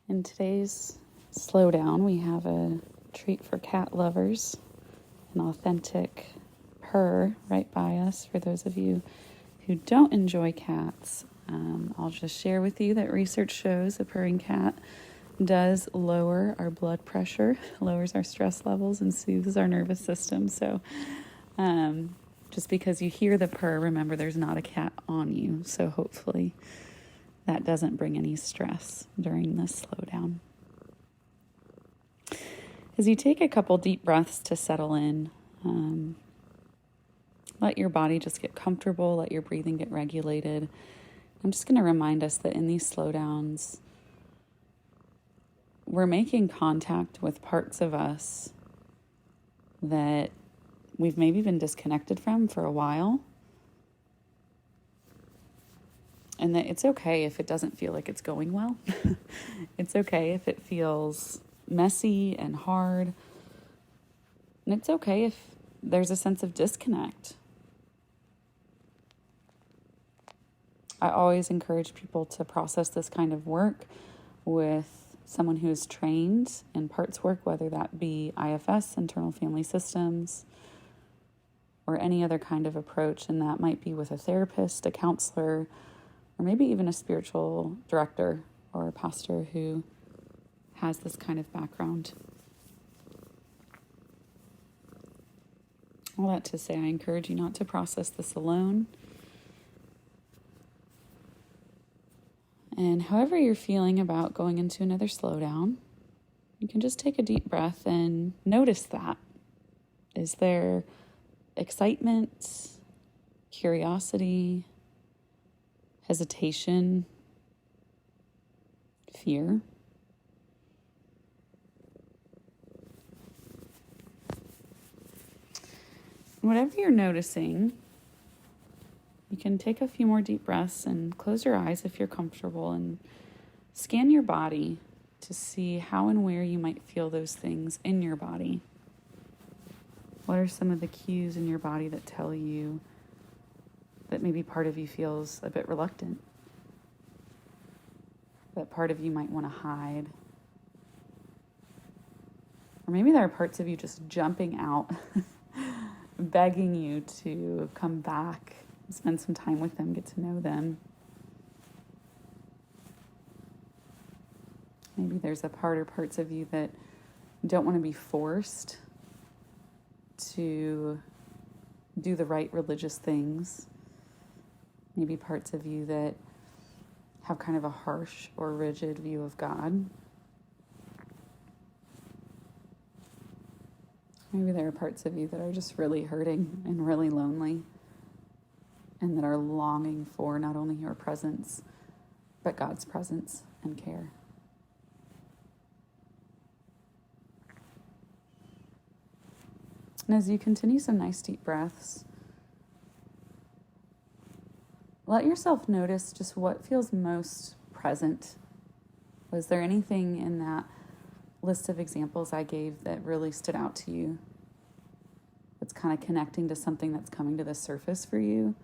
In today's slowdown, we have a treat for cat lovers, an authentic purr right by us. For those of you who don't enjoy cats, I'll just share with you that research shows a purring cat does lower our blood pressure, lowers our stress levels, and soothes our nervous system. So just because you hear the purr, remember there's not a cat on you. So hopefully that doesn't bring any stress during this slowdown. As you take a couple deep breaths to settle in, let your body just get comfortable, let your breathing get regulated. I'm just going to remind us that in these slowdowns, we're making contact with parts of us that we've maybe been disconnected from for a while. And that it's okay if it doesn't feel like it's going well. It's okay if it feels messy and hard. And it's okay if there's a sense of disconnect. I always encourage people to process this kind of work with someone who is trained in parts work, whether that be IFS, internal family systems, or any other kind of approach. And that might be with a therapist, a counselor, or maybe even a spiritual director or a pastor who has this kind of background. All that to say, I encourage you not to process this alone. And however you're feeling about going into another slowdown, you can just take a deep breath and notice that. Is there excitement, curiosity, hesitation, fear? Whatever you're noticing, you can take a few more deep breaths and close your eyes if you're comfortable and scan your body to see how and where you might feel those things in your body. What are some of the cues in your body that tell you that maybe part of you feels a bit reluctant? That part of you might want to hide? Or maybe there are parts of you just jumping out, begging you to come back, spend some time with them, get to know them. Maybe there's a part or parts of you that don't want to be forced to do the right religious things. Maybe parts of you that have kind of a harsh or rigid view of God. Maybe there are parts of you that are just really hurting and really lonely and that are longing for not only your presence, but God's presence and care. And as you continue some nice deep breaths, let yourself notice just what feels most present. Was there anything in that list of examples I gave that really stood out to you? That's kind of connecting to something that's coming to the surface for you?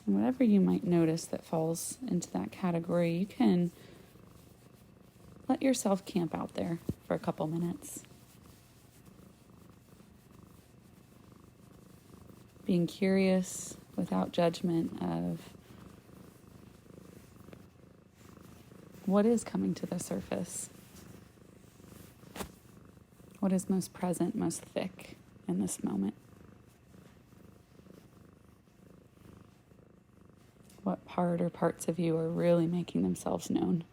And whatever you might notice that falls into that category, you can let yourself camp out there for a couple minutes. Being curious without judgment of what is coming to the surface. What is most present, most thick in this moment? What part or parts of you are really making themselves known?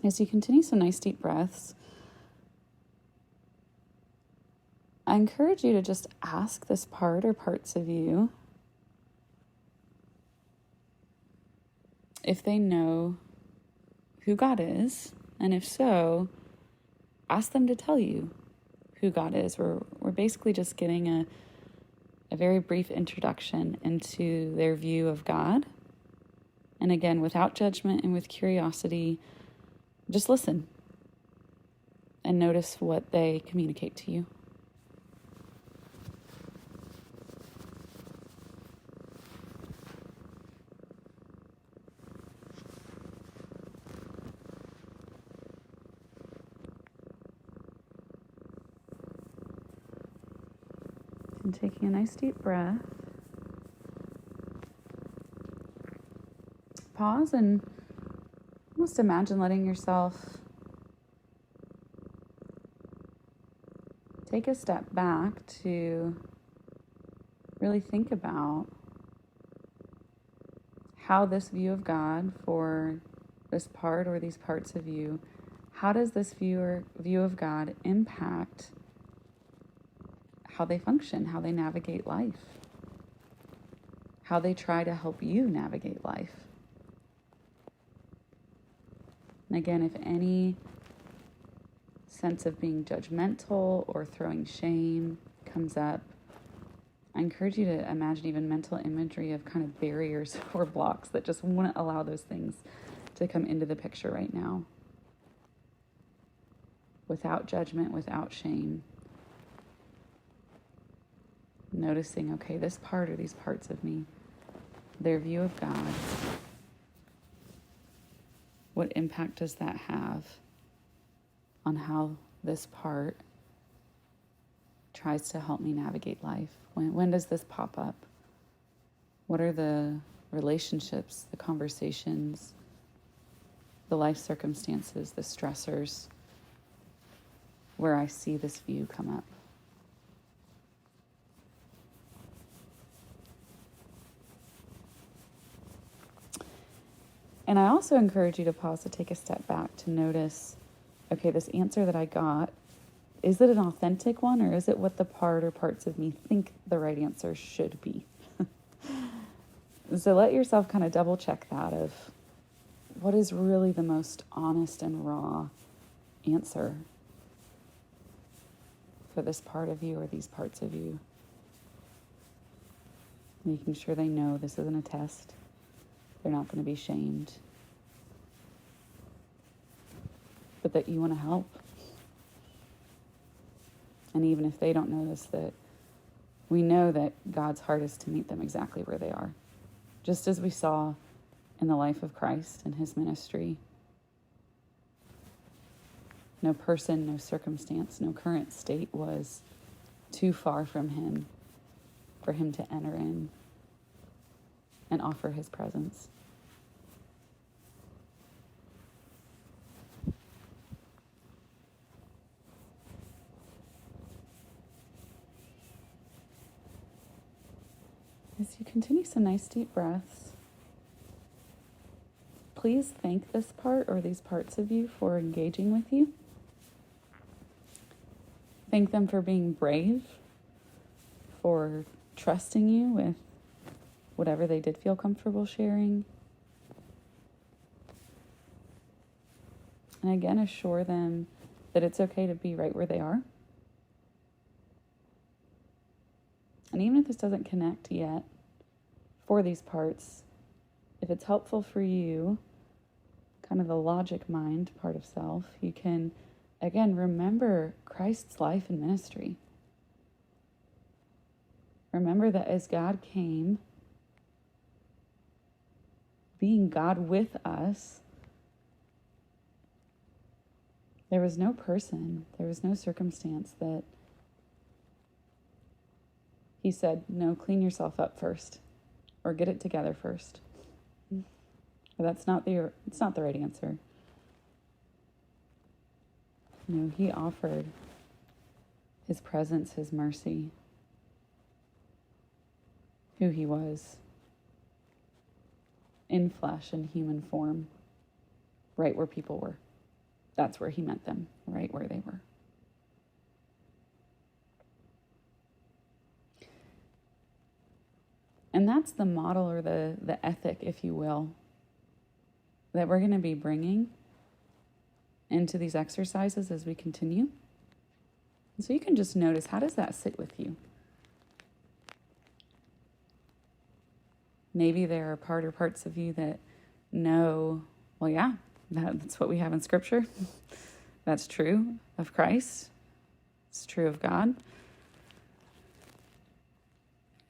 As you continue some nice deep breaths, I encourage you to just ask this part or parts of you if they know who God is, and if so, ask them to tell you who God is. We're basically just getting a very brief introduction into their view of God And again, without judgment and with curiosity, just listen and notice what they communicate to you. And taking a nice deep breath. Pause and almost imagine letting yourself take a step back to really think about how this view of God for this part or these parts of you, how does this view of God impact how they function, how they navigate life, how they try to help you navigate life. And again, if any sense of being judgmental or throwing shame comes up, I encourage you to imagine even mental imagery of kind of barriers or blocks that just wouldn't allow those things to come into the picture right now. Without judgment, without shame. Noticing, okay, this part or these parts of me, their view of God, what impact does that have on how this part tries to help me navigate life? When does this pop up? What are the relationships, the conversations, the life circumstances, the stressors where I see this view come up? And I also encourage you to pause, to take a step back, to notice, okay, this answer that I got, is it an authentic one, or is it what the part or parts of me think the right answer should be? So let yourself kind of double check that of what is really the most honest and raw answer for this part of you or these parts of you. Making sure they know this isn't a test. They're not going to be shamed. But that you want to help. And even if they don't notice, that we know that God's heart is to meet them exactly where they are. Just as we saw in the life of Christ and his ministry. No person, no circumstance, no current state was too far from him for him to enter in and offer his presence. As you continue some nice deep breaths, please thank this part or these parts of you for engaging with you. Thank them for being brave, for trusting you with whatever they did feel comfortable sharing. And again, assure them that it's okay to be right where they are. And even if this doesn't connect yet for these parts, if it's helpful for you, kind of the logic mind part of self, you can, again, remember Christ's life and ministry. Remember that as God came, being God with us, there was no person, there was no circumstance that he said, no, clean yourself up first, or get it together first. But it's not the right answer. No, he offered his presence, his mercy, who he was, in flesh and human form, right where people were. That's where he met them, right where they were. And that's the model or the ethic, if you will, that we're going to be bringing into these exercises as we continue. And so you can just notice, how does that sit with you? Maybe there are parts of you that know, well, yeah, that's what we have in Scripture. That's true of Christ. It's true of God.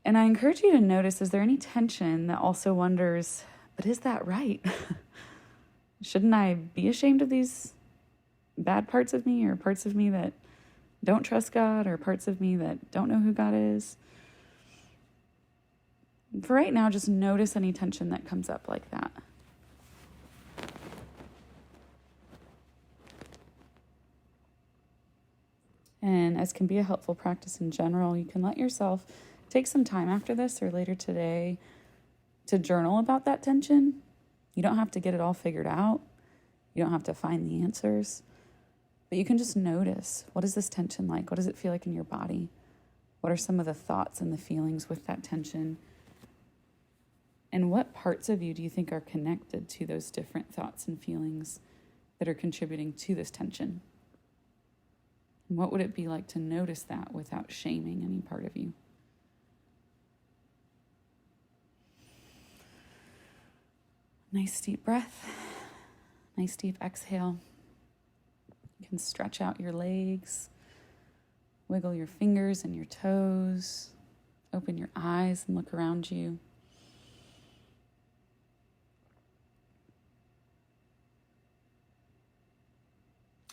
And I encourage you to notice, is there any tension that also wonders, but is that right? Shouldn't I be ashamed of these bad parts of me, or parts of me that don't trust God, or parts of me that don't know who God is? For right now, just notice any tension that comes up like that. And as can be a helpful practice in general, you can let yourself take some time after this or later today to journal about that tension. You don't have to get it all figured out. You don't have to find the answers. But you can just notice, what is this tension like? What does it feel like in your body? What are some of the thoughts and the feelings with that tension? And what parts of you do you think are connected to those different thoughts and feelings that are contributing to this tension? And what would it be like to notice that without shaming any part of you? Nice deep breath. Nice deep exhale. You can stretch out your legs, wiggle your fingers and your toes, open your eyes and look around you.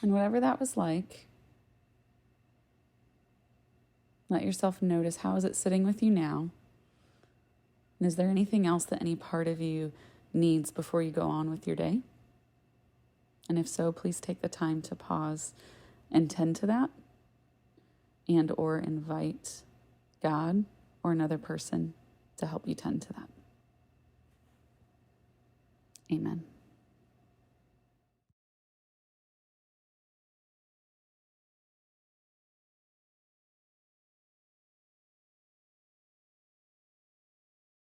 And whatever that was like, let yourself notice, how is it sitting with you now? And is there anything else that any part of you needs before you go on with your day? And if so, please take the time to pause and tend to that, and or invite God or another person to help you tend to that. Amen.